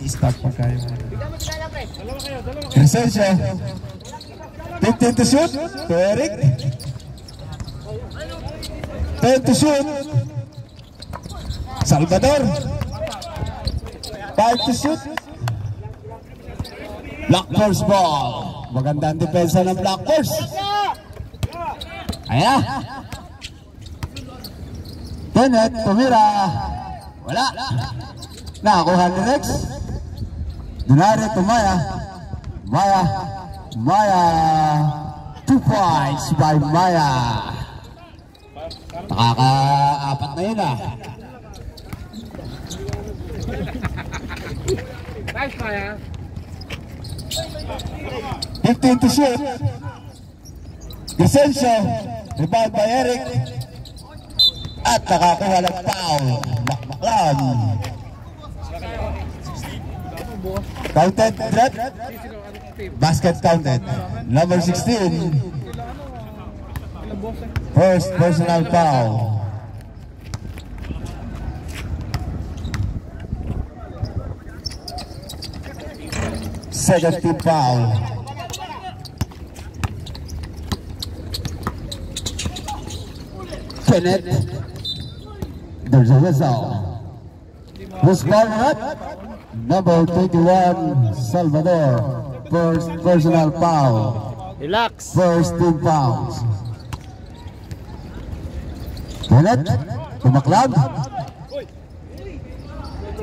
I-stop pa kayo. Crescencio. 15 to shoot. To Eric. 10 to shoot. Salvador. 5 to shoot. Black Force ball. Magandang depensa ng Black Force. Ayan. Kenneth, tumira. Wala. Nakakuha ni Rex. Dunari to Maya. Maya. 2 points by Maya. Nakaka-apat na yun ah. Nice, Maya. 15 to shoot. Crescencio. Rebound by Eric. At nakakuha ng foul. Makmaklan. Counted, Brett. Basket counted. Number 16. First personal foul. Second team foul. Kenneth. There's a whistle. Who's calling it? Number 21, Salvador. First personal foul. Relax. First team fouls. Kenneth, Maclam.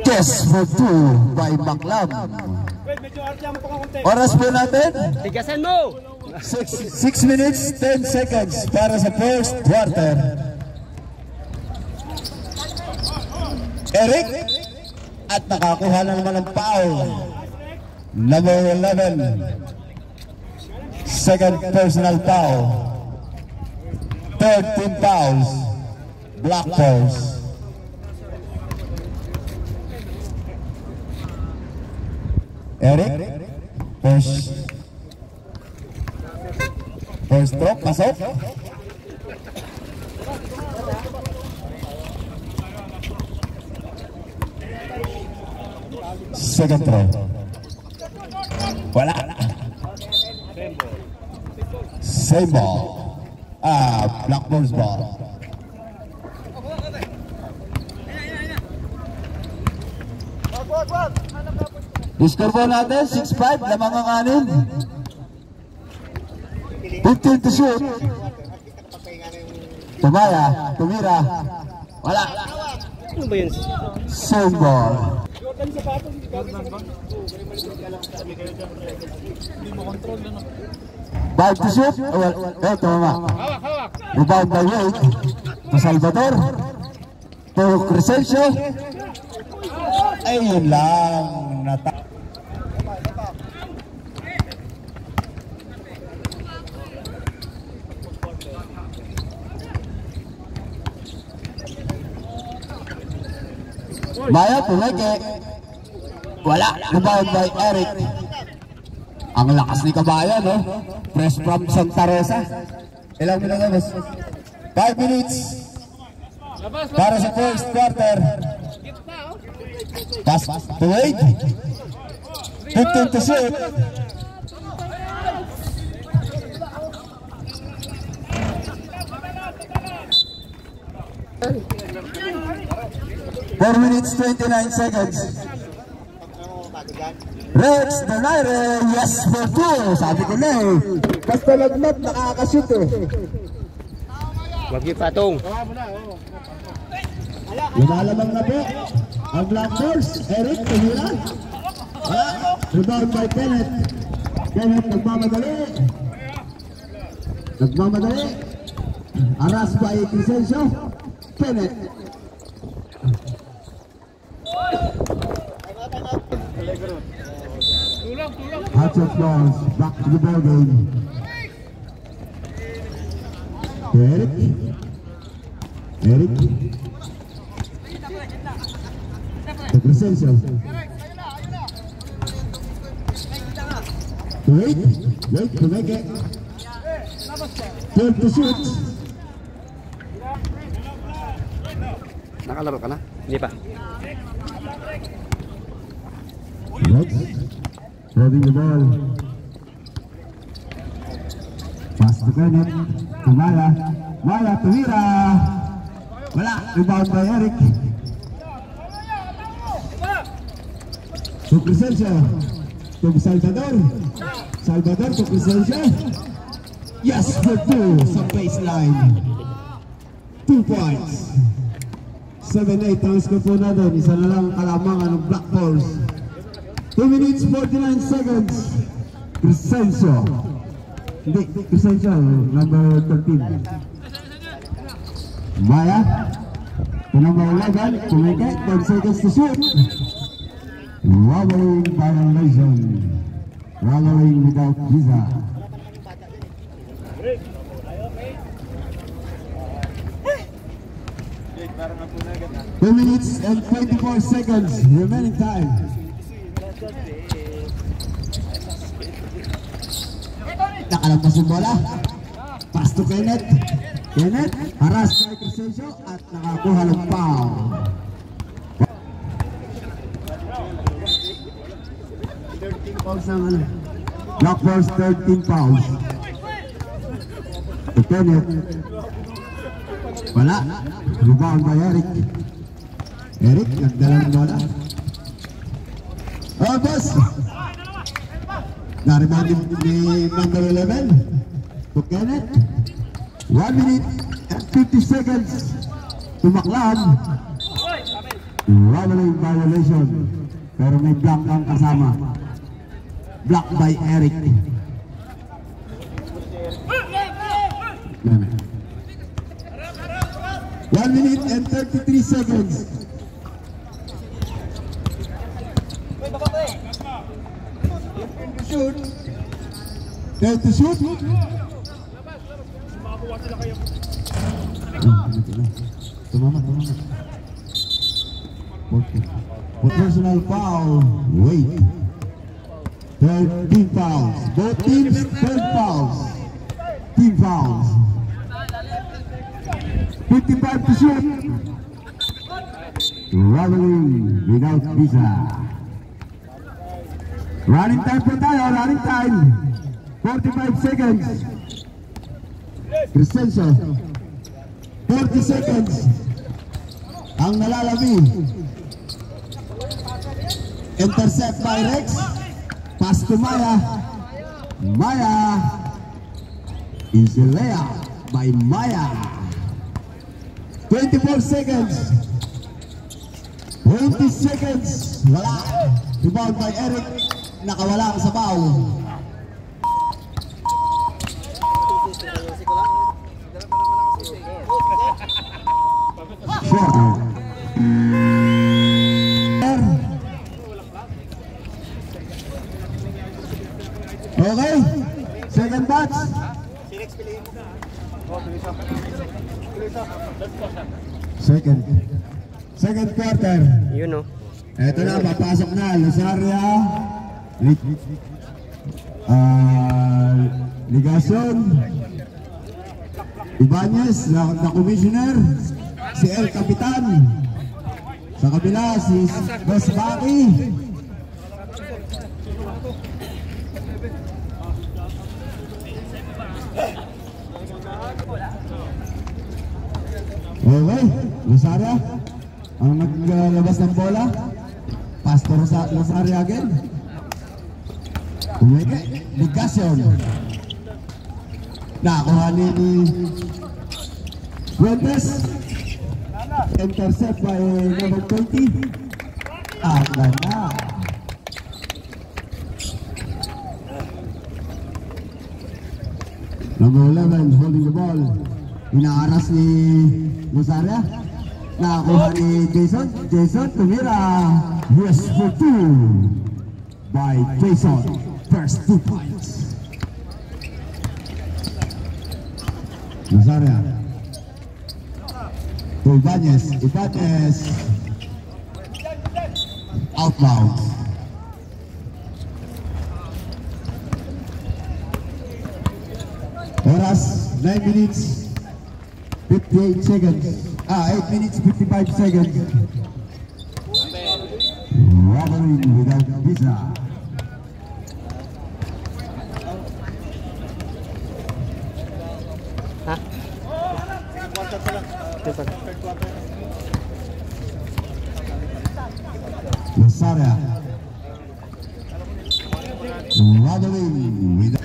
Kiss for 2 by Maclam. Oras po natin. Tigasan mo. 6 minutes, 10 seconds para sa first quarter. Eric. At nakakuha na naman ng foul. Number 11. Second personal foul. Third team fouls. Black Force. Eric. First stroke, pasok. Second throw. Wala. Same ball. Black Force ball. Score ball natin, 6-5, lamang ang anin. 15 to shoot. Tumira. Wala. Ano ba yun? Same ball. 5 to shoot. Tama. Rebound by Wade. To Salvador. To Crescencio. Ayun lang. Maya, pumeke. Wala. Rebound by Eric. Ang lakas ni Kabayan, no? Fresh from Santa Rosa. Ilang minutos? 5 minutes. Para sa first quarter. Pass to Wade. 15 to shoot. Four minutes, 29 seconds. Rex, Donaire, yes for 2. Sabi ko na eh. Basta lagmat, nakakashoot eh. Wag yung patong. Lumalamang na po ang Black Force. Eric, tumira. Rebound by Kenneth. Kenneth, nagmamadali. Aras by Crescencio. Kenneth. Hatchet balls back to the ball game. Eric. The Crescencio. Wait to make it. 12 to shoot. Nakalaro ka na? Hindi pa. seconds. Holding the ball. Pass to Kenneth. To Maya. Maya to Hira. Wala. Rebound by Eric. To Crescencio. To Salvador. Salvador to Crescencio. Yes, for two sa baseline. 2 points. 7-8 ang score po natin. Isa na lang kalamangan ng Black Force. 2 minutes 49 seconds. Crescencio. Hindi, Crescencio, number 13. Maya. To number 11. Kumike, 10 seconds to shoot. Wobbling violation. Wobbling without visa. 2 minutes and 24 seconds remaining time. Nakalampas yung bola. Pass to Kenneth. Kenneth, haras by Crescencio at nakakuha ng foul. Black Force 13 fouls. To Kenneth. Wala. Rebound by Eric. Eric, nagdala ng bola. Oh, boss! Na-rebound ni number 11. To Kenneth. 1 minute and 50 seconds. Tumaklan. Wobbling violation. Pero may block ang kasama. Block by Eric. 1 minute and 33 seconds. Time to shoot. Tumama. Personal foul. Wait. 13 fouls. Both teams 12 fouls. Team fouls. 55 to shoot. Traveling without visa. Running time po tayo. Running time. 45 seconds. Crescencio. 40 seconds. Ang nalalabi. Intercept by Rex. Pass to Maya. Maya. Is a layup by Maya. 24 seconds. 20 seconds. Wala. Rebound by Eric. Nakawala sa foul. Short. Okay. Second batch. Second quarter. You know. Ito na, papasok na. Lusaria. Ligason. Ibanez, na commissioner. Si El Capitan. Sa kabila, si Boss Baki. Okay, Lusaria ang naglabas ng bola. Pastor sa Lusaria again. Umeke, Ligason. Nakuha ni Fuentes. Intercept by number 20. Agad na. Number 11 holding the ball. Inaaras ni Lusaria. Nakakuha ni Jason. Jason tumira. Yes for 2 by Jason. First 2 points. Lusaria. To Ibanez. Ibanez. Outbound. Oras 9 minutes 58 seconds. 8 minutes 55 seconds. traveling without visa. Ha? Lasaria traveling without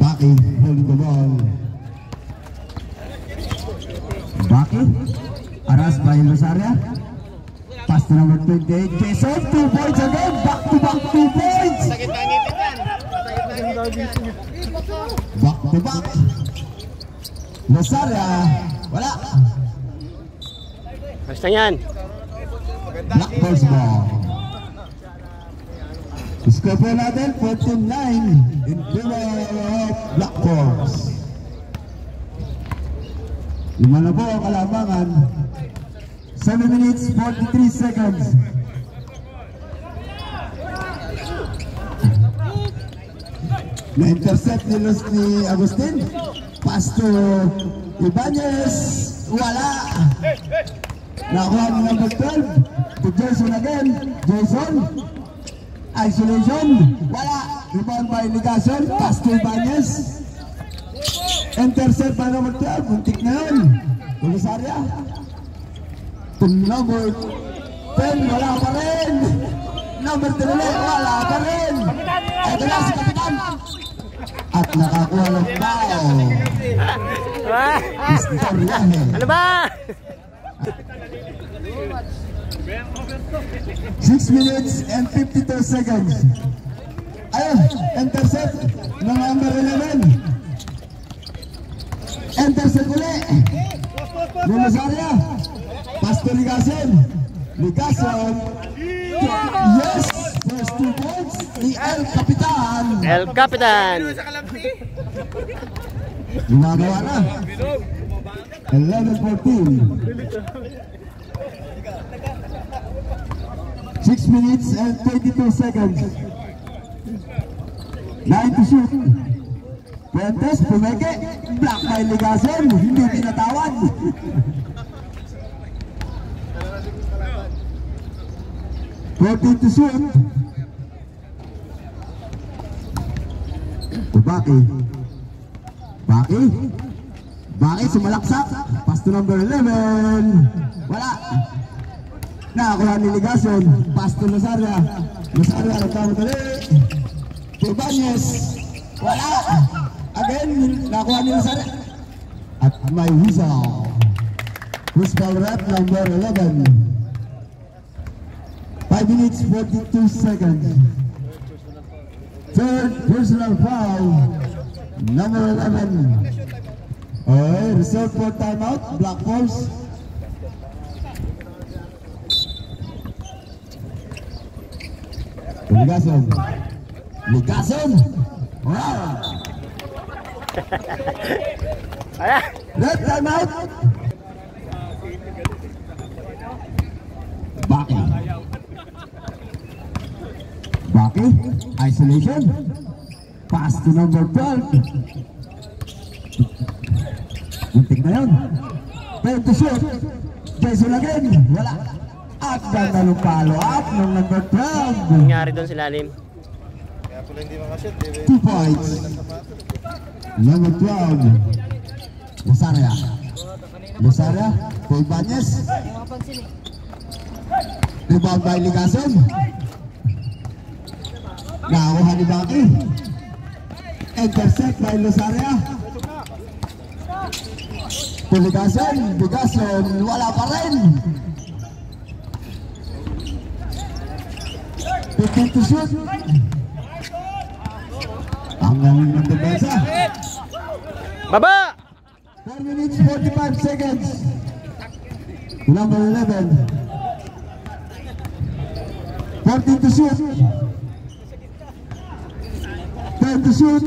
Baki holding the ball. Baki Aras by Lasaria. Pass to number 28. Jason, 2 points again. Back to back 2 points. Back to back. Lasaria. Wala. Basta yan. Black Force ball. Score po natin 14-9 in favor of Black Force. 5 na po ang kalamangan. 7 minutes 43 seconds. Na-intercept ni Agustin. Pass to Ibanez. Wala. Nakuha ni number 12 to Jason again. Jason isolation. Wala. Rebound by Ligason. Pass to Ibanez. Intercept by number 12. Muntik na yun. Belisaria. To number 10. Wala pa rin. Number 13. Wala pa rin. Ito na si Kapitan. At nakakuha ng foul. Ano ba? 6 minutes and 52 seconds. Ayun, intercept ng number 11. Intercept ulit. Lunasaria. Pass to Ligason. Ligason. Yes! First 2 points. Ni El Capitan. El Capitan. Gumagawa na. 11-14. 6 minutes and 22 seconds. 9 to shoot. Fuentes, pumeke. Black by Ligason. Hindi pinatawan. To shoot. To Baki sumalaksak. Pass to number 11. Wala. Nakakuha ni Ligason. Pass to Lasaria. Lasaria nagkamali. To Ibanez. Wala. Again, nakakuha ni Lasaria. At may whistle. Who's ball rep number 11. 5 minutes 42 seconds. Third personal foul. Number 11. Okay, reserve for timeout. Black Force. Ligason. Wow. Red timeout. Baki. Isolation. Pass to number 12. Muntik na yun. Time to shoot. Jason again. Wala. At ganda ng follow up ng number 12. Nangyari doon sa lalim. 2 points. Number 12. Lasaria. To Ibanez. Rebound by Ligason. Nakakuha ni Baki. Intercept by Lasaria. To Ligason. Wala pa rin. 15 to shoot. Ang galing ng depensa. Baba! 4 minutes 45 seconds. Number 11. 14 to shoot. 10 to shoot.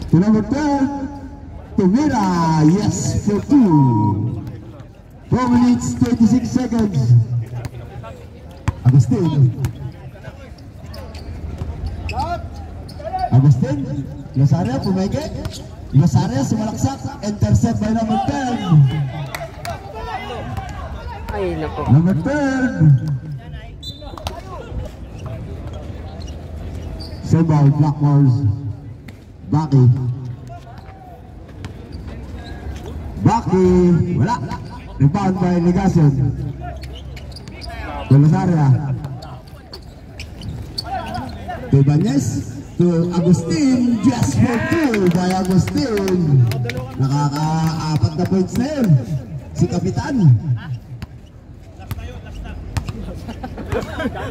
To number 12. To Mira. Yes, for 2. 4 minutes 36 seconds. Agustin. Lasaria pumeke. Lasaria sumalaksak. Intercept by number 10. Ay, nako. Number 12. Sebal Blackmores. Baki. Baki. Wala. Rebound by Ligason. Belasaria. To Banyes. To Agustin. Just for 2 by Agustin. Nakaka-4 na points na yun. Si Kapitan.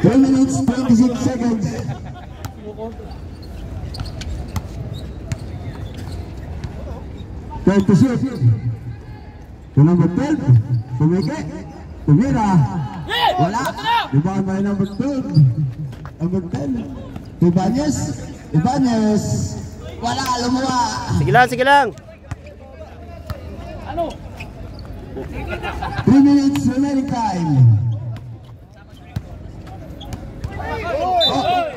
2 minutes, 26 seconds. Time to shoot. To number 12. Tumike. Tumira. Wala. Rebound by number 12. Number 10. To Ibanez. Ibanez. Wala. Lumuha. Sige lang, sige lang. 3 minutes remaining time. Oh.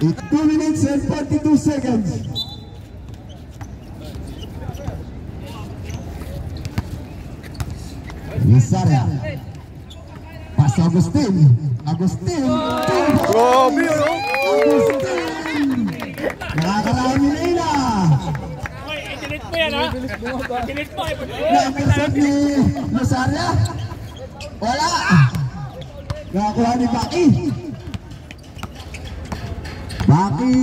2 minutes and 42 seconds. Lisaria. Pas Agustin. Agustin. Grabe, Agustin. Nakakarami na yun ah. Delete mo yan ha? Delete mo. Nakapasok ni Lisaria. Wala. Nakakuha ni Baki. Baki.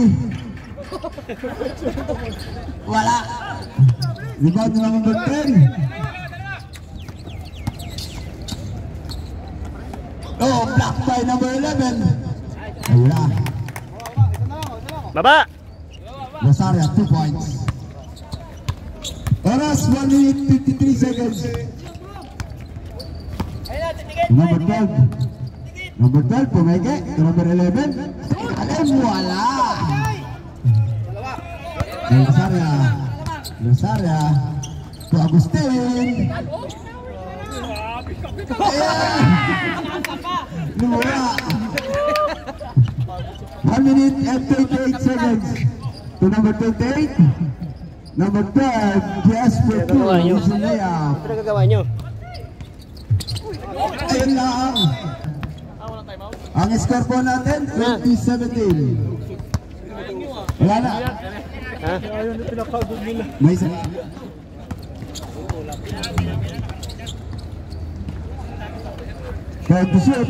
Wala. Rebound na number 10. Oh, block by number 11. Wala. Baba. Rosaria, 2 points. Oras, 1 minute, 53 seconds. Number 12. Number 12, Pumeke. Number 11. Alam, wala. Rosaria. Rosaria. To Agustin. Lumura. 1 minute and 38 seconds. To number 28. Number 12, Jasper Ano gagawa nyo? Layup. Ano gagawa nyo? Ayun lang. Ang score po natin, 2017. Wala na. Ha? May isa. Time to shoot.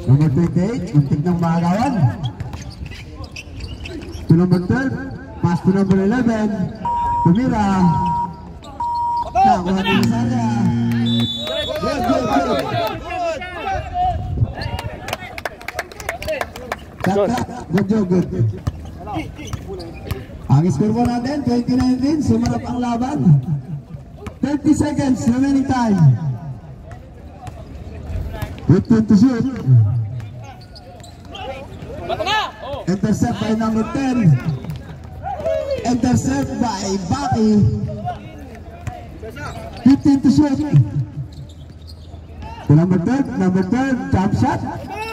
Number 28, muntik ng maagawan. To number 12, pass to number 11. Tumira. Nakuha ni Lisaria. Good, good, good. Good job, good. Ang score po natin, 2019, sumarap ang laban. 30 seconds, remaining time. 15 to shoot. Intercept by number 10. Intercept by Baki. 15 to shoot. To number 12, jump shot.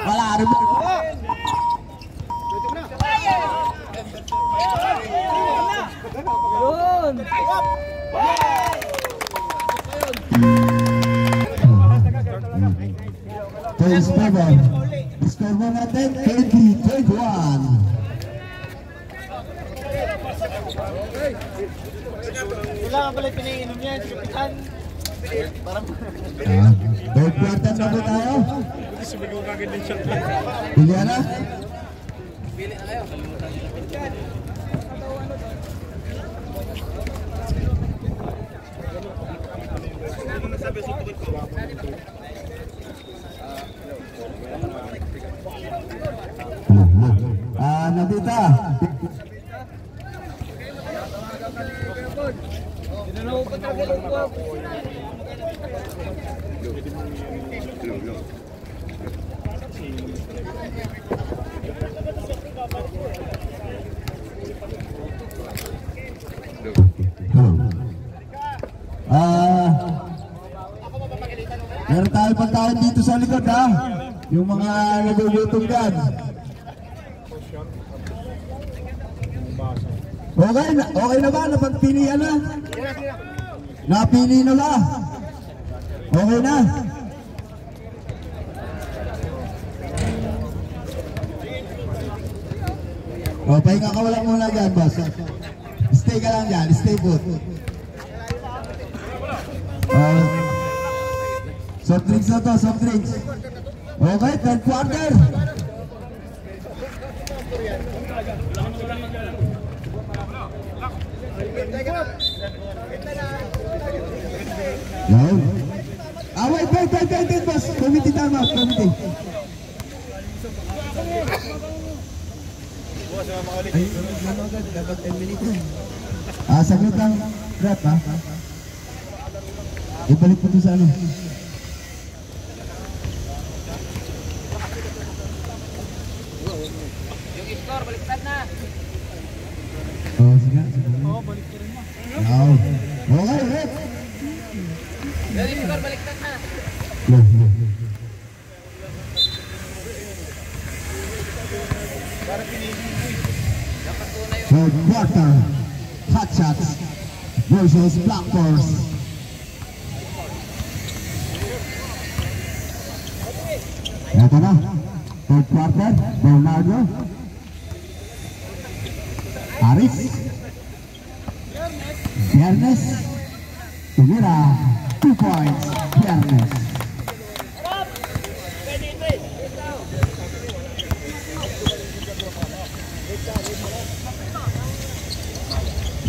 Wala, rebound. Phase 7. Score mo natin, 20-21. Kailangan pala pinainom yan. Kapitan. Third quarter na po tayo. Pilihan na. Nandita. Meron tayo pagkain dito sa likod ha. Yung mga nagugutom dyan. Okay na ba? Napagpilian na? Napili na ba? Okay na? O, pahinga ka wala muna dyan, boss. Stay ka lang dyan, stay put. Soft drinks na to, soft drinks. Okay, third quarter. Yun. Wait, boss. Committee time out, committee. Saglit lang, rep ha. Ibalik po ito sa ano. Yung score, baliktad na. Oh, sige. Oo, balik ko rin mo. Okay, rep. Yung score, baliktad na. Third quarter, Hot Shots versus Black Force. Ito na, third quarter, Bernardo, Aris, Viernes, tumira, 2 points, Viernes.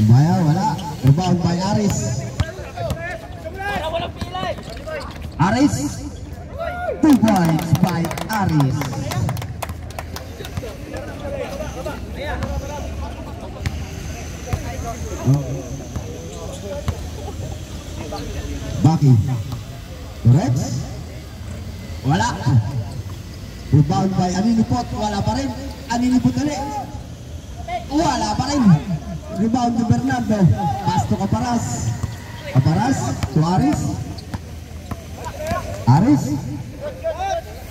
Maya, wala. Rebound by Aris. Aris. 2 points by Aris. Baki. Rex. Wala. Rebound by Aninipot. Wala pa rin. Aninipot ulit. Wala pa rin. Rebound to Bernardo. Pass to Caparas. Caparas to Aris. Aris.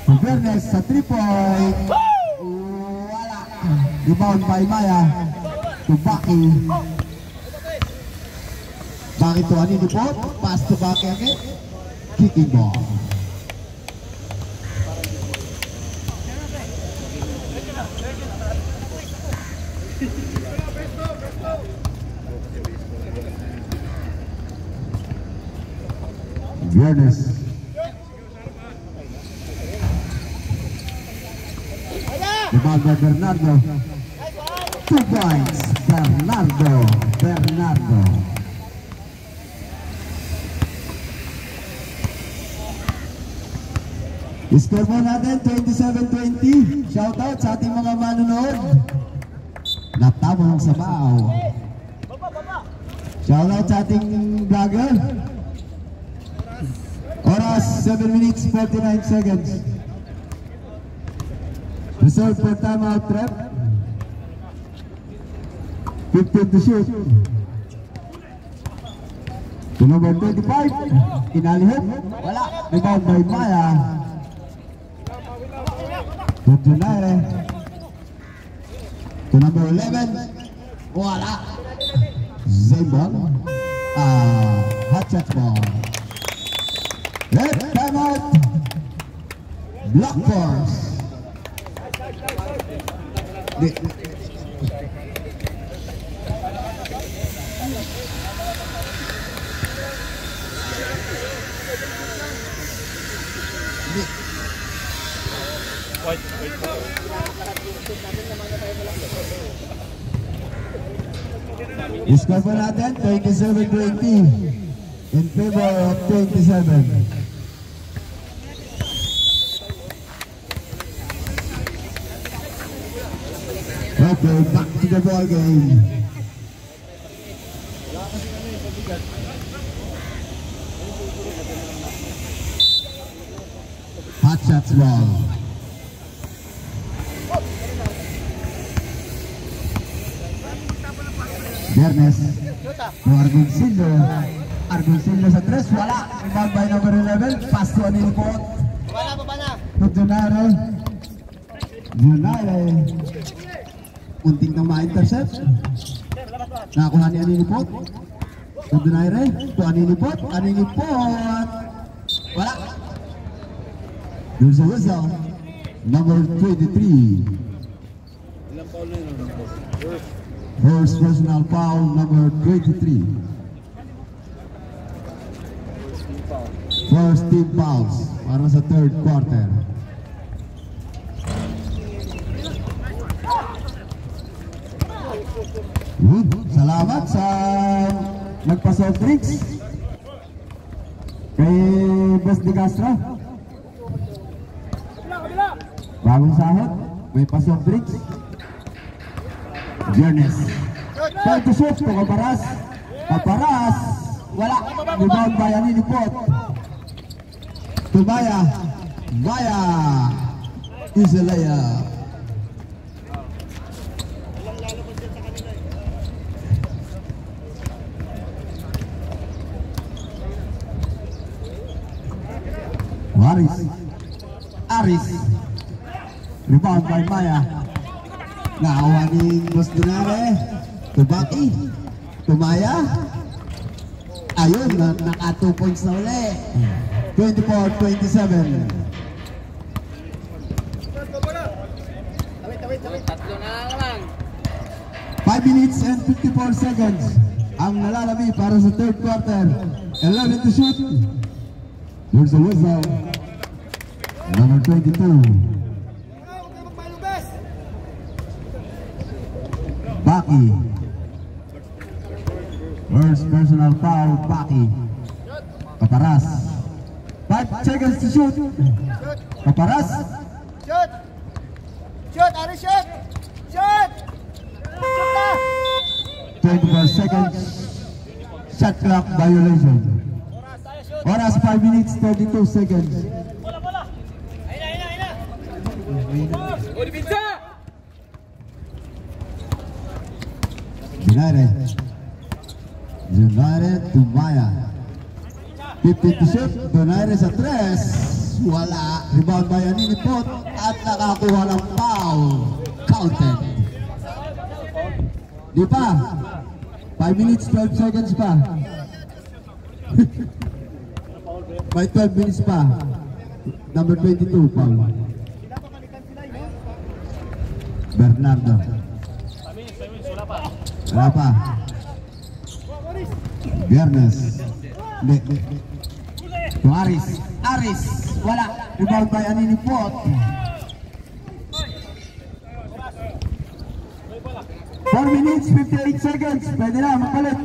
To Bernes sa 3 point. Wala. Rebound by Maya. To Baki. Baki to Aninipot. Pass to Baki again. Kicking ball. Viernes. Rebound by Bernardo. 2 points. Bernardo. Score mo natin 27-20. Shoutout sa ating mga manonood. Natamang sabaw. Shoutout sa ating vlogger. Oras 7 minutes 49 seconds. Reserve for timeout rep. 15 to shoot. To number 25. Inalihok. Wala. Rebound by Maya. To Junaire. To number 11. Wala. Zaybon. Hot shot ball. Red timeout. Black Force. Score po natin 27-20 in favor of 27. Okay, back to the ball game. Hot shots ball. Viernes. Argoncillo sa 3. Wala. Rebound by number 11. Pass to Aninipot. Wala pa ba na? To Junaire. Munting nang ma-intercept. Nakakuha ni Aninipot. To Junaire. To Aninipot. Wala. There's a whistle. Number 23. Ilang paul na yun? First personal foul, number 23. First team fouls para sa third quarter. Salamat sa nagpa-soft drinks kay Boss De Castro. Bagong sahod, may pa-soft drinks. Jernes. Try to shoot to Kaparas. Kaparas. Wala. Rebound by Aninipot. To Baya. Baya. Is a layup. Aris. Rebound by Maya. Naawa ni Boss Dunare. Tubaki. Tumaya. Ayun, naka 2 points na uli. 24-27. Tatlo na lang. 5 minutes and 54 seconds ang nalalabi para sa third quarter. 11 to shoot. There's a whistle. Number 22. Baki. First personal foul, Baki. Kaparas. 5 seconds to shoot. Kaparas. Shoot! Shoot! Ari, shoot! Shoot! Shoot na! 24 seconds. Shot clock violation. Oras 5 minutes 32 seconds. O, dipinsa! United to Maya. 50 to shoot. Donaire sa 3. Wala. Rebound by Aninipot at nakakuha ng foul. Counted. Di pa. 5 minutes 12 seconds pa. May 12 minutes pa. Number 22 foul. Bernardo. Wala pa. Viernes. To Aris. Aris. Wala. Rebound by Aninipot. 4 minutes 58 seconds. Pwede na mapalit.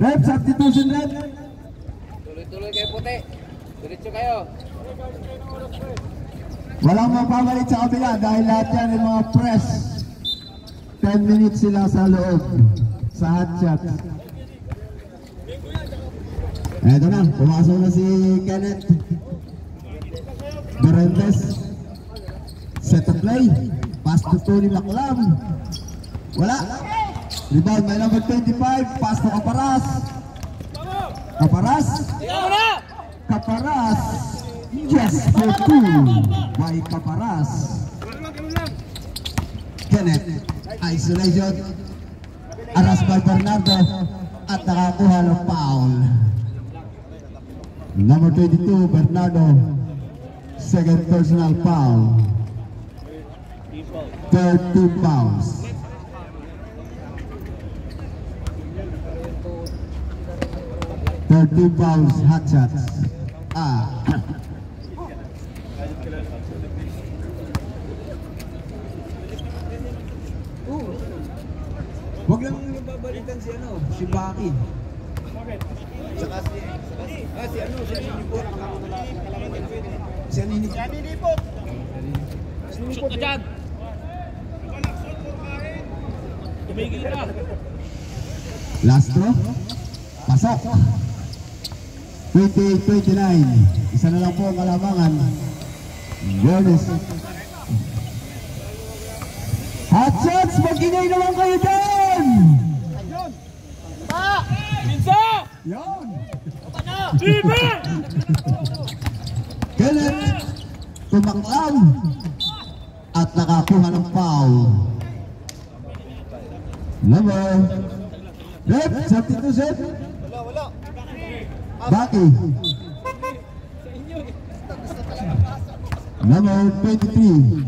Rep, substitution rep. Tuloy-tuloy kayo puti. Diretso kayo. Walang mapapalit sa kabila dahil lahat yan ay mga press. 10 minutes sila sa loob. Sa hot shot. Eto na, pumasok na si Kenneth Dorentes. Set to play. Pass to Tony Laclam. Wala. Rebound by number 25. Pass to Kaparas. Kaparas. Kaparas. Yes, for 2 by Kaparas. Kenneth. Isolation. Aras by Bernardo. At nakakuha ng foul. Number 22, Bernardo. Second personal foul. Third team fouls. Third team fouls, hot shots. Huwag lang babalikan si si Baki. Si Aninipot. Shoot ka dyan! Tumigil ka! Lastro. Pasok. 28-29. Isa na lang po ang kalamangan. Jones. Hot shots! Mag-ingay naman kayo dyan! Pinsa! Yan! Bibi! Kenneth tumaklaw at nakakuha ng foul. Number Rep, substitution. Wala. Baki. Number 23.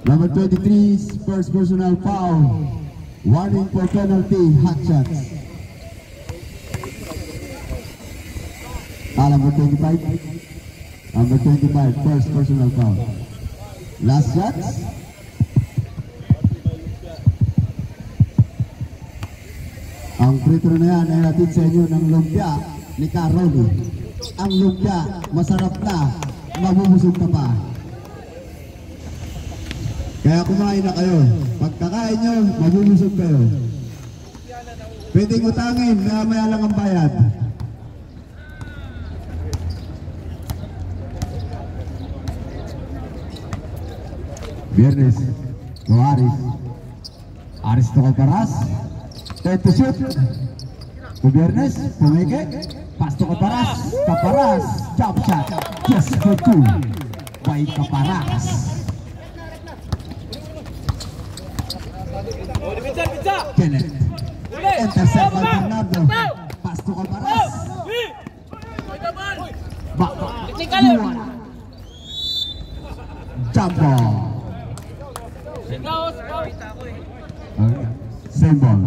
Number 23's first personal foul. Warning for penalty, hot shots. Number 25. Number 25, first personal foul. Last shots. Ang free throw na yan ay natin sa inyo ng lumpia ni Caroli. Ang lumpia, masarap na, mabubusog ka pa. Kaya kumain na kayo. Pagkakain nyo, mabubusog kayo. Pwedeng utangin, maya lang ang bayad. Viernes, no Aris. Aris to Kaparas. Time to shoot. To Viernes, pumike. Pass to Kaparas. Kaparas, jump shot. Just for two. By Kaparas. Kenneth. Intercept by Bernardo. Pass to Kaparas. Back. Jump ball. Same ball.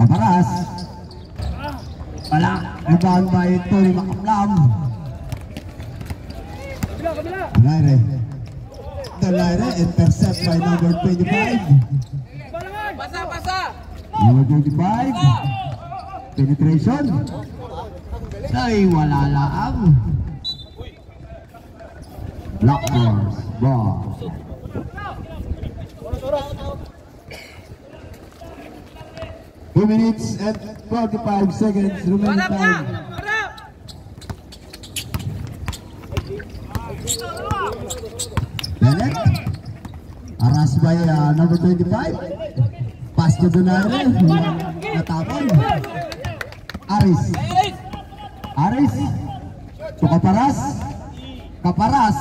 Kaparas. Wala. Rebound by Tony Makamlam. Dolaire. Dolaire. Intercept by number 25. Pasa. Number 25. Penetration. Ay, wala lang. Lockers. Ball. Two minutes and 45 seconds remaining time. Bennett. Aras by number 25. Pass to Donaire. Natapon. Aris. Aris. To Kaparas. Kaparas.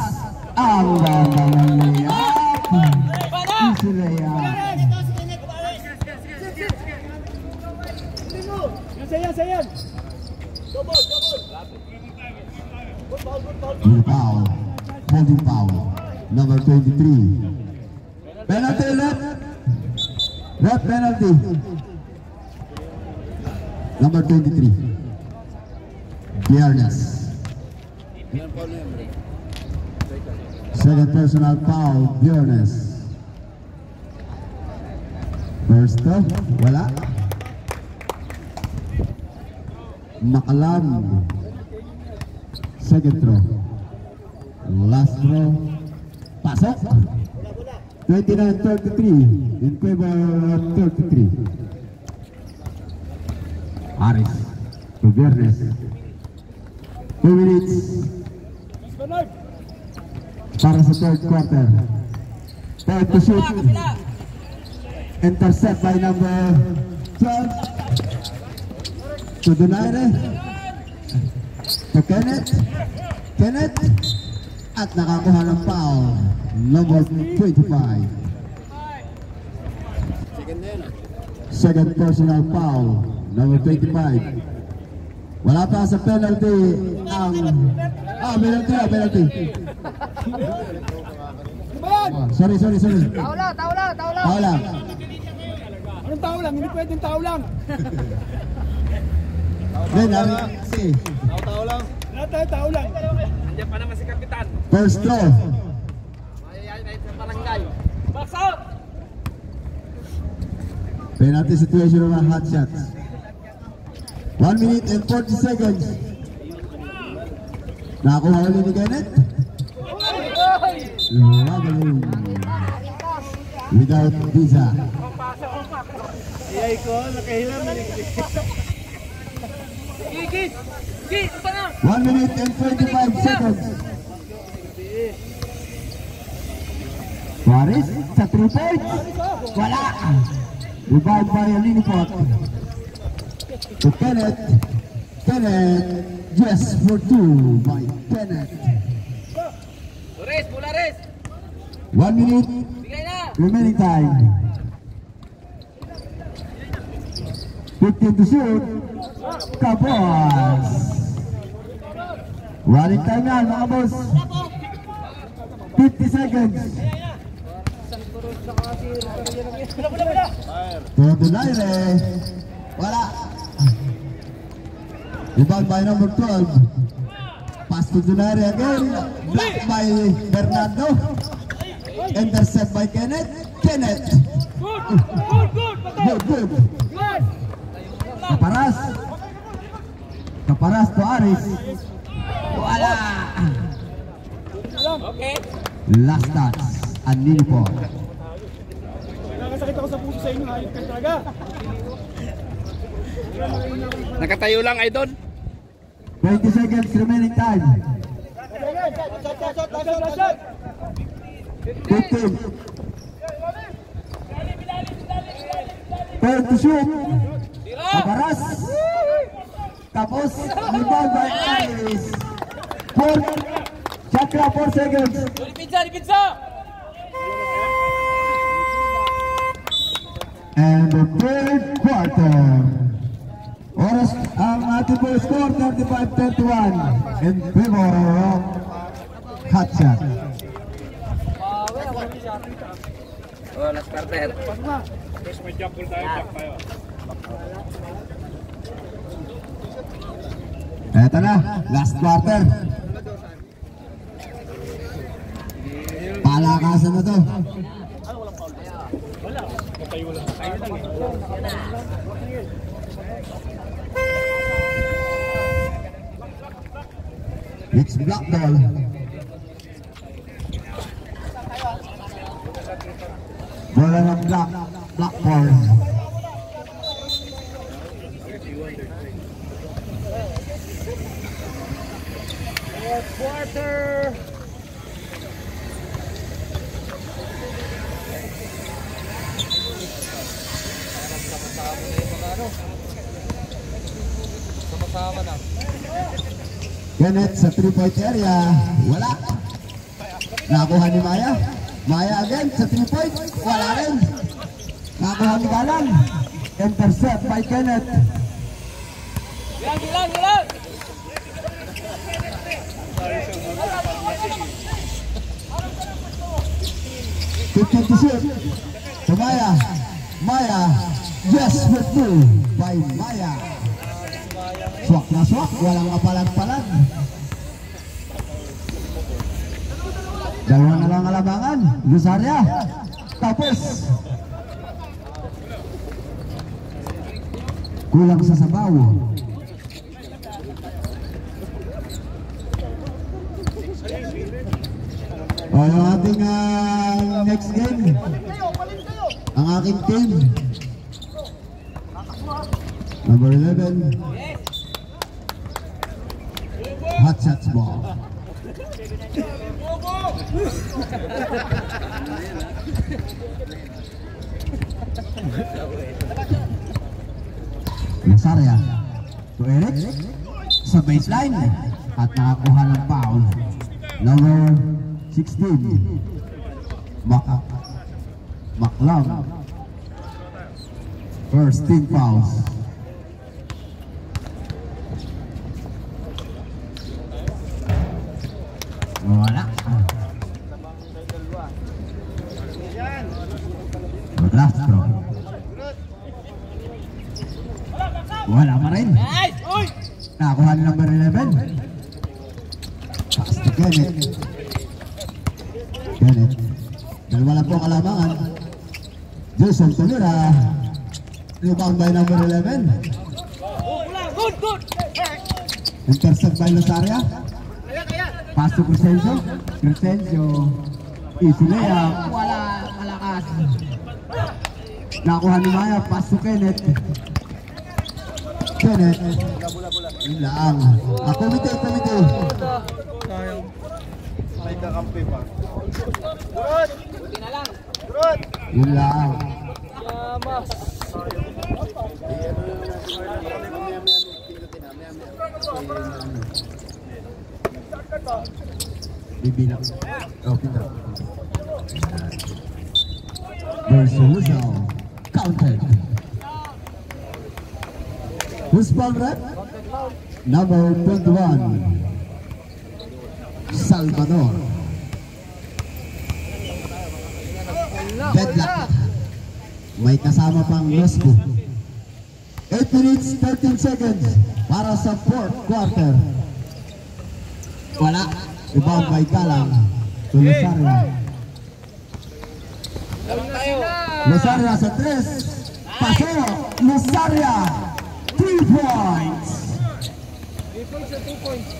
Ang ganda ng layup. Easy layup. Sayan. Foul. Holding foul. Number 23. Penalty left. Left penalty. Number 23. Viernes. Second personal foul. Viernes. First throw. Wala. Makalam. Second throw. Last throw. Pasok. 29-33 in favor of 33. Aris to Viernes. 2 minutes para sa third quarter. Third to shoot. Intercept by number 12. To Donaire. To Kenneth. At nakakuha ng foul. Number 25. Second personal foul. Number 25. Wala pa sa penalty ang... penalty. Sorry. Taula. Anong tao lang? Hindi pwedeng tao lang. Tao lang. Tao lang. Nandiyan pa naman si Kapitan. First throw. Mayayain sa barangay. Box out! Penalty situation of hot shots. 1 minute and 40 seconds. Nakakuha ulit ni Kenneth. Without visa. Iyay ko, nakahilam. 1 minute and 25 seconds. Suarez sa 3 points. Wala. Rebound by Alinipot. To Kenneth. Just for 2 by Kenneth. Pulares. 1 minute Bigay na. remaining time. 15 to shoot. Kapos. Running time yan mga boss. 50 seconds. Todo Naire. Wala. Rebound by number 12. Pass to Donaire again. Block by Bernardo. Intercept by Kenneth. Good. Kaparas to Aris. Wala. Okay. Last touch. Anil po. Nakasakit ako sa puso sa inyo, hayop kayo talaga. Nakatayo lang, Idol. 20 seconds remaining time. 15. Turn to shoot. Kaparas. Tapos, rebound by Aris. 4 seconds. Dipinsa! And the third quarter. Oras ang ating po score 35-31 in favor of Hot Shot. Oh, last quarter. Tapos may jump tayo. Eto na, last quarter. Palakasan na to. It's block ball. Bola ng block ball. Quarter. Sama-sama na. Kenneth sa 3-point area. Wala. Nakuha ni Maya. Maya again sa 3-point. Wala rin. Nakuha ni Galang. Intercept by Kenneth. Gilang! 15 to shoot. To Maya. Yes, with two by Maya. Swak na swak. Walang kapalag-palag. Dalawa na lang alabangan. Lusaria. Tapos. Kulang sa sabaw. O, yung ating next game. Ang aking team. Number 11. Hot Shots ball. Lusaria to Eric sa baseline at nakakuha ng foul. Number 16 Maclam. First team fouls. Wala. Last throw. Wala pa rin. Nakakuha ng number 11. Pass to Kenneth. Dalawa lang po kalamangan. Jason Tumira. Rebound by number 11. Good! Intercept by Lusaria. Pass to Crescencio. Easy layup. Wala, malakas. Nakuha ni Maya. Pass to Kenneth. Yun lang. Komite. May kakampi pa. Yun lang. Bibilang. Pinta. Versus Rizal. Counted. Who's ball rep? Number 21. Salvador. Deadlock. May kasama pang Nosco. 8 minutes 13 seconds para sa fourth quarter. Wala. Rebound by Galang to Lusaria. Lusaria sa 3. Pasok. Lusaria. 3 points. 3 points or 2 points?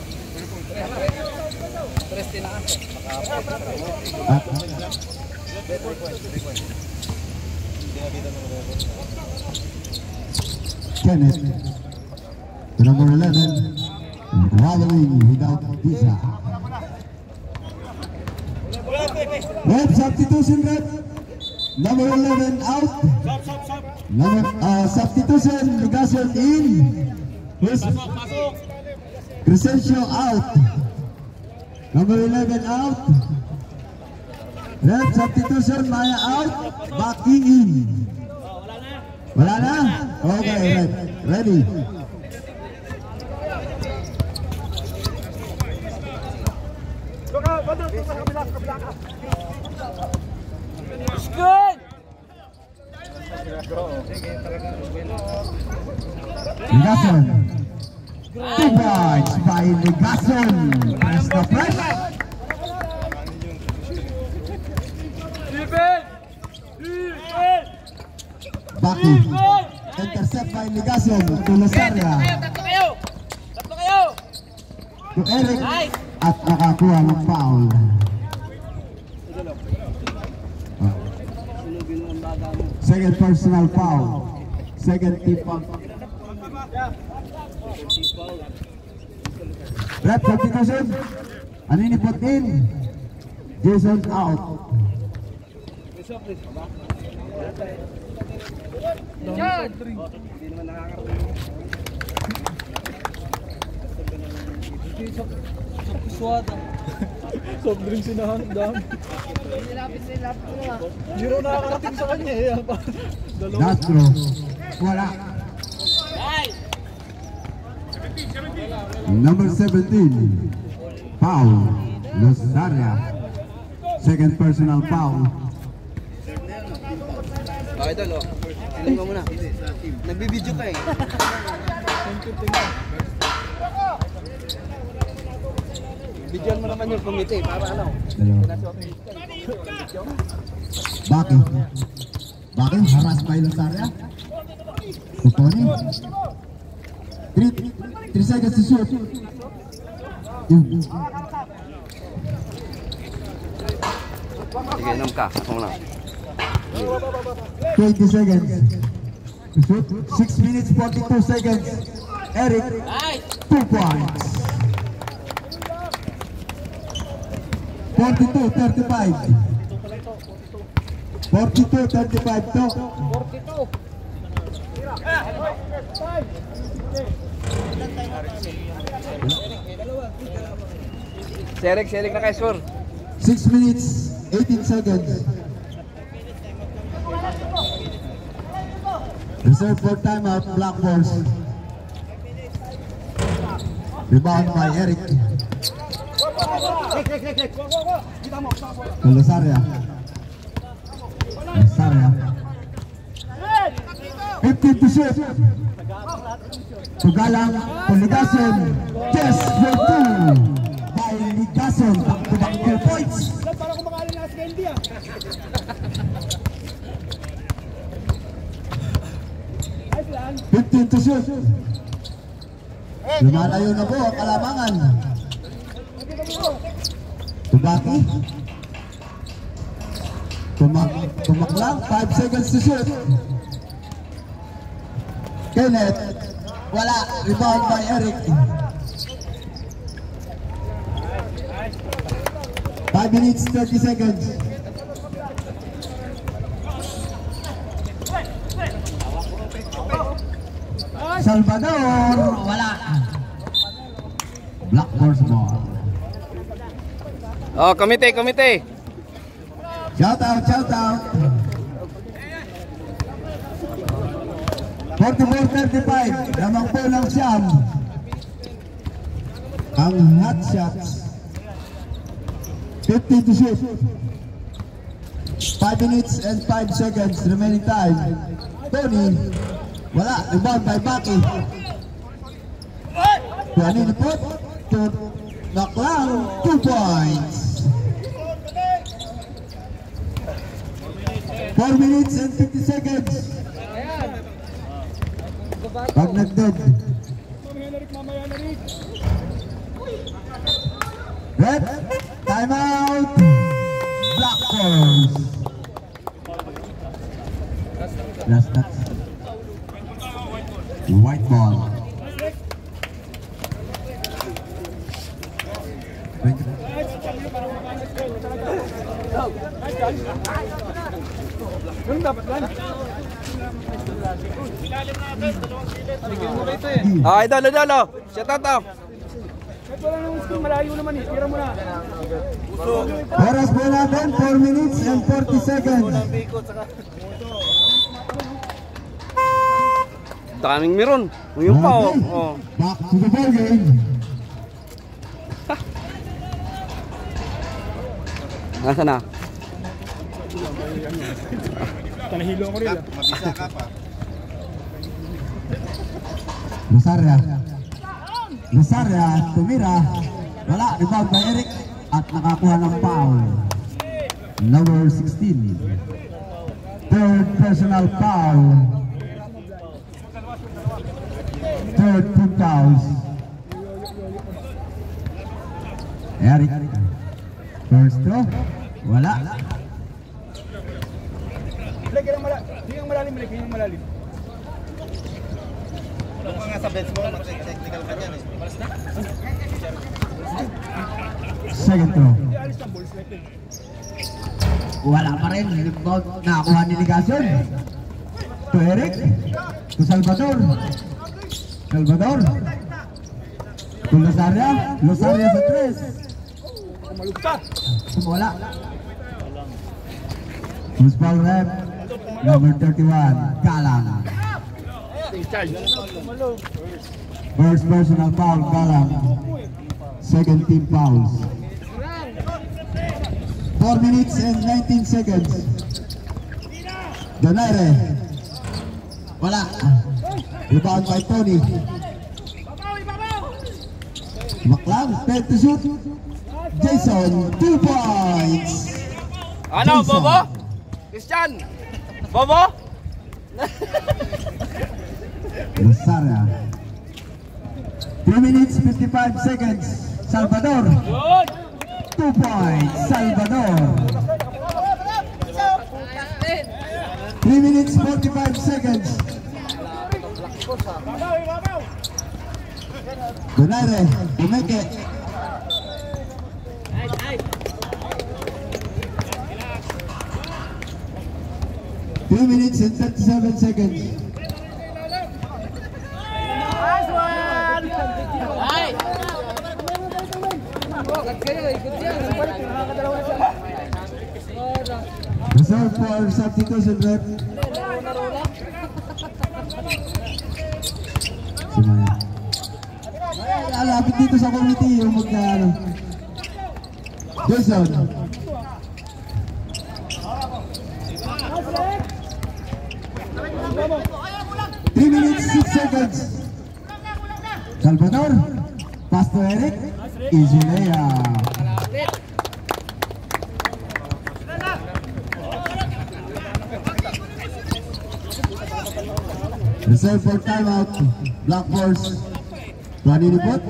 3 tinaas. Kenneth, number 11, Wallowing without visa. Red substitution, red. Number 11 out. Substitution, Ligason in. Crescencio out. Number 11 out. Red substitution, Maya out. Baki in. Wala na? Okay, red. Ready. Good! Ligason. 2 points by Ligason. Press the press. Baki. Intercept by Ligason to Lusaria. Tatlo kayo! Tatlo kayo! To Eric. At nakakuha ng foul. Second personal foul. Second team foul. Rep substitution. Ano yung ipot in? Jason out. Yan! Soft drinks sinahan, dami. Hindi rin nakakarating sa kanya eh. Nastro. Wala. Number 17. Foul. Lusaria. Second personal foul. Okay, Idol, oh. Tingnan mo muna. Nagbibideo ka eh. Bidyoan mo naman yung committee para ano? Baki. Baki, haras by Lusaria. Tony. 3 seconds to shoot. Yun. Sige, inom ka. Ako muna. 20 seconds. To shoot. 6 minutes 42 seconds. Eric. 2 points. 42-35. 42-35 to. 42. Serik na kay Sur. 6 minutes 18 seconds. Reserve for timeout, Black Force. Rebound by Eric. Lusaria. Lusaria. 15 to shoot. Tugalang Ligason. Just for 2 by Ligason. Back-to-back 2 points. Para kumakain na candy ah. 15 to shoot. Lumalayo na po ang kalamangan. Tubaki. Tumaklang. 5 seconds to shoot. Kenneth. Wala. Rebound by Eric. 5 minutes 30 seconds. Salvador. Wala. Black Horse ball. Oh, komite. Shout out, shout out. 44-35, lamang po ng siyam ang hot shots. 50 to shoot. 5 minutes and 5 seconds remaining time. Tony, wala, rebound by Baki. Tuani ni Pot, knock lang, 2 points. 4 minutes and 50 seconds. Pag nagdod. Red, time out. Black Force. Last touch. White ball. Yung dapat lang. Ah, idol. Shout out daw. Kahit wala nang screen, malayo naman eh. Tira mo na. Oras po natin, 4 minutes and 40 seconds. Daming meron. Yung pa oh. Oh. Back to the ball game. Nasaan na? Tanahilo ko rin. Mabisa ka pa. Lusaria, tumira. Wala, rebound by Eric. At nakakuha ng foul. Number 16. Third personal foul. Third team fouls. Eric. First throw. Wala. Hindi yung malalim, hindi yung malalim. Kung nga sa bench mo, mag-technical ka dyan eh. Second throw. Hindi alis ng balls like it. Wala pa rin. Rebound nakakuha ni Ligason. To Eric. To Salvador. To Lusaria. Lusaria sa 3. Malugta. Wala. Who's foul rep? Number 31. Galang. First personal foul, Galang. Second team fouls. 4 minutes and 19 seconds. Donaire. Wala. Rebound by Tony. Maklang, 10 to shoot. Jason, 2 points. Ano, Jason. Bobo? Christian? Bobo? Lusaria. 3 minutes, 55 seconds. Salvador. 2 points. Salvador. 3 minutes, 45 seconds. Donaire. Umeke. Three minutes and 37 seconds. Reserve for substitution rep. Sumaya. Alapit dito sa committee yung magkano. Jason. Three minutes, 6 seconds. Salvador. Pass to Eric. Easy layup. Reserve for timeout. Black Force. Tuan Inipot.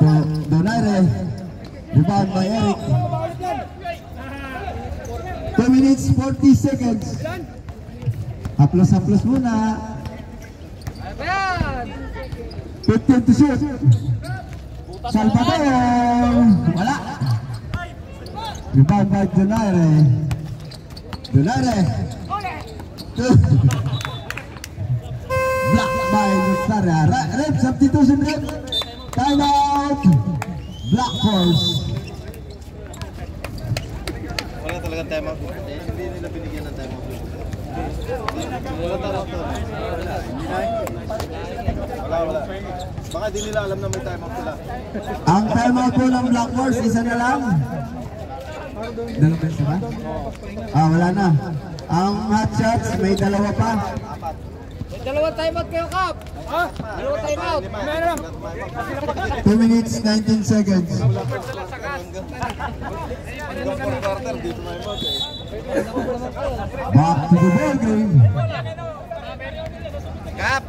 To Donaire. Rebound by Eric. 2 minutes, 40 seconds. Haplos muna. 15 to shoot. Salvador. Wala. Rebound by Donaire. Block by Lusaria. Rep, substitution rep. Time out. Black Force. Wala talagang time out. Hindi nila binigyan ng time out. Wala. Baka di nila alam na may time out sila. Ang timeout po ng Black Horse, isa na lang. Dalawa ba ba? Wala na. Ang hot shots, may dalawa pa. Dalawa timeout kayo, Kap. Ha? Dalawa timeout. Meron. 2 minutes, 19 seconds. Back to the ball game. Kap,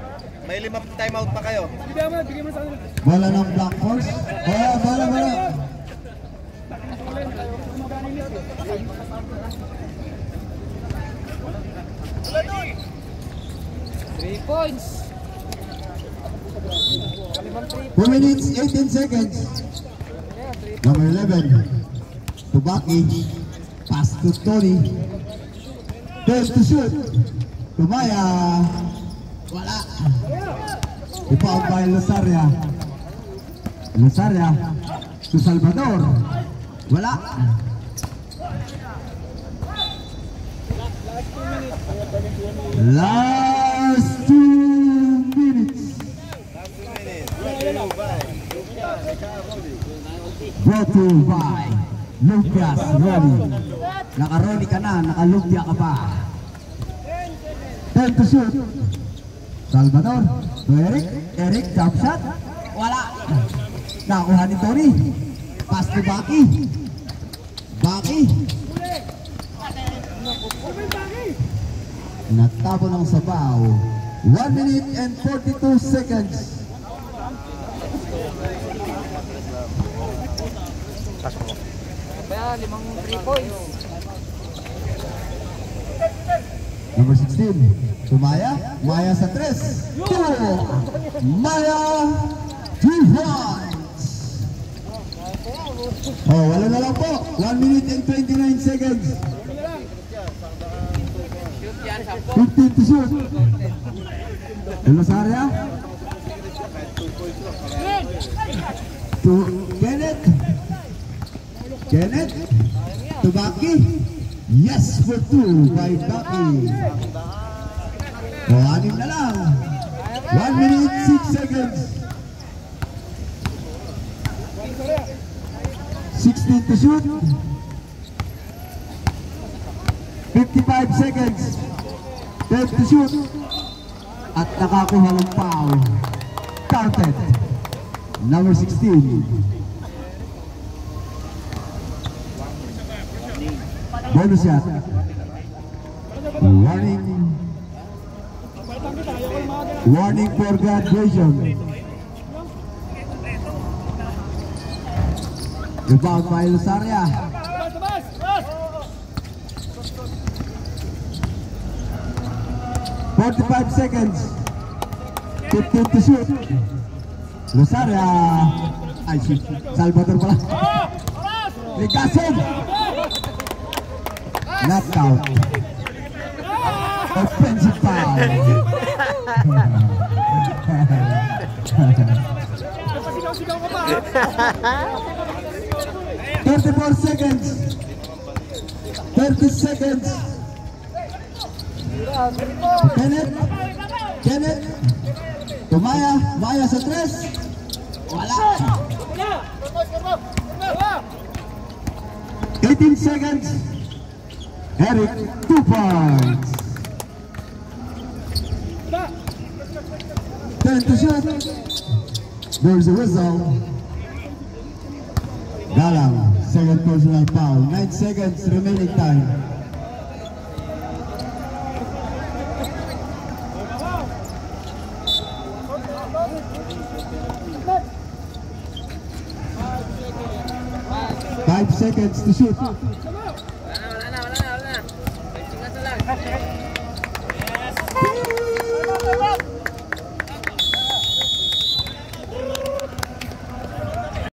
may 5 time out pa kayo. Bigyan mo sa kanila. Bola ng Black Horse. Bola. 3 points. 2 minutes, 18 seconds. Number 11. Tubaki. Pass to Tony. First to shoot. Tumaya. Wala. Ipaon by Losaria. To Salvador. Wala. Last 2 minutes. Brought to you by Lucas Roni. Naka-Roni ka na, naka-Lumpia ka pa. 10 to shoot. Salvador to Eric jump shot. Wala. Nakuha ni Tony. Pass to Baki. Natapo ng sabaw. 1 minute and 42 seconds. Kaya 5 3 points. Number 16. Tumaya. Maya sa 3. 2. Maya. 3 points. Wala na lang po. 1 minute and 29 seconds. 15 to shoot. Elosaria. To Kenneth. To Baki. Yes for 2 by Baki. 6 na lang. 1 minute 6 seconds. 16 to shoot. 55 seconds. 10 to shoot. At nakakuha ng foul. Counted. Number 16. Bonus shot. Warning for graduation. Rebound by Losaria. 45 seconds. 15 to shoot. Losaria. Ay, shoot. Salvador pala. Ligason. Not out. Offensive foul. Sigaw ka pa. 34 seconds. 30 seconds. Kenneth. Tumaya. Maya sa 3. Wala. 18 seconds. Eric, 2 points. 10 to shoot. There's a whistle. Galang, second personal foul. 9 seconds remaining time. Five seconds to shoot. Wala na. 5 seconds na lang.